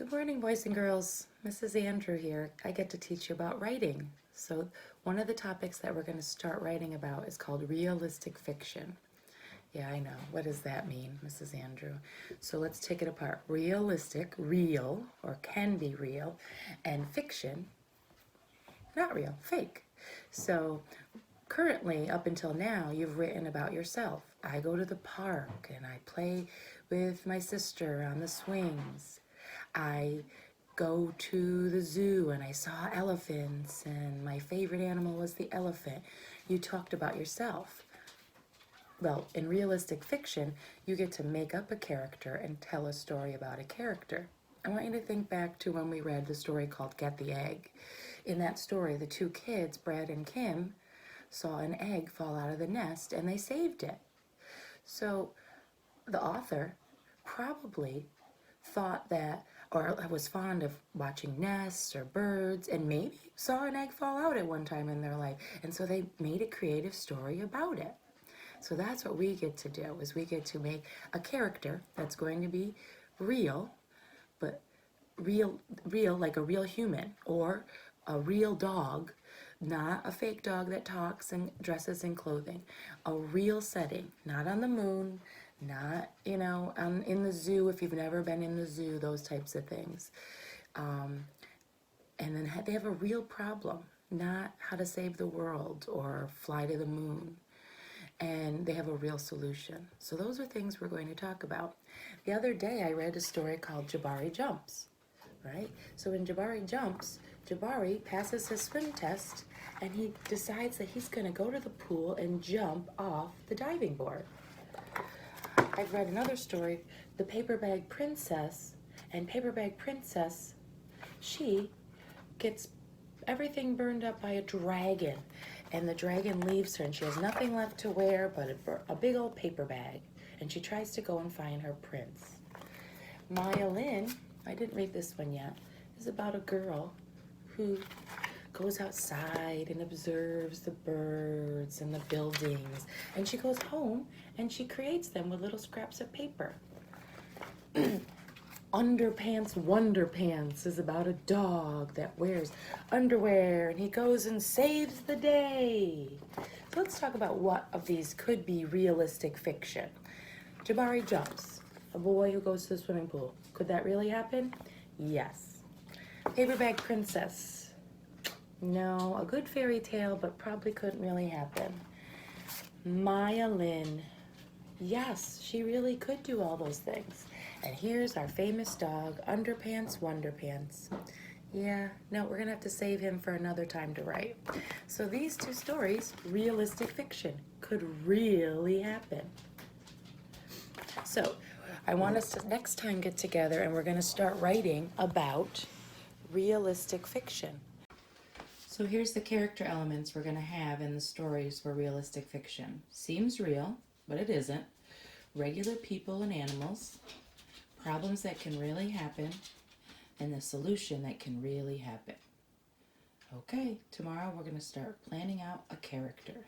Good morning, boys and girls. Mrs. Andrew here. I get to teach you about writing. So one of the topics that we're going to start writing about is called realistic fiction. Yeah, I know. What does that mean, Mrs. Andrew? So let's take it apart. Realistic, real, or can be real, and fiction, not real, fake. So currently, up until now, you've written about yourself. I go to the park and I play with my sister on the swings. I go to the zoo and I saw elephants and my favorite animal was the elephant. You talked about yourself. Well, in realistic fiction, you get to make up a character and tell a story about a character. I want you to think back to when we read the story called Get the Egg. In that story, the two kids, Brad and Kim, saw an egg fall out of the nest and they saved it. So the author probably thought that, or was fond of watching nests or birds, and maybe saw an egg fall out at one time in their life. And so they made a creative story about it. So that's what we get to do, is we get to make a character that's going to be real, but real like a real human, or a real dog, not a fake dog that talks and dresses in clothing. A real setting, not on the moon, not, in the zoo if you've never been in the zoo, those types of things. And then they have a real problem, not how to save the world or fly to the moon. And they have a real solution. So those are things we're going to talk about. The other day I read a story called Jabari Jumps, right? So in Jabari Jumps, Jabari passes his swim test and he decides that he's going to go to the pool and jump off the diving board. I've read another story, The Paper Bag Princess, and Paper Bag Princess, she gets everything burned up by a dragon, and the dragon leaves her and she has nothing left to wear but a big old paper bag, and she tries to go and find her prince. Maya Lin, I didn't read this one yet, is about a girl who goes outside and observes the birds and the buildings, and she goes home and she creates them with little scraps of paper. Underpants Wonderpants is about a dog that wears underwear and he goes and saves the day. So let's talk about what of these could be realistic fiction. Jabari Jumps, a boy who goes to the swimming pool. Could that really happen? Yes. Paper Bag Princess. No, a good fairy tale, but probably couldn't really happen. Maya Lin. Yes, she really could do all those things. And here's our famous dog, Underpants Wonderpants. Yeah, no, we're gonna have to save him for another time to write. So these two stories, realistic fiction, could really happen. So I want us to next time get together and we're gonna start writing about realistic fiction. So here's the character elements we're gonna have in the stories for realistic fiction. Seems real, but it isn't. Regular people and animals, problems that can really happen, and the solution that can really happen. Okay, tomorrow we're going to start planning out a character.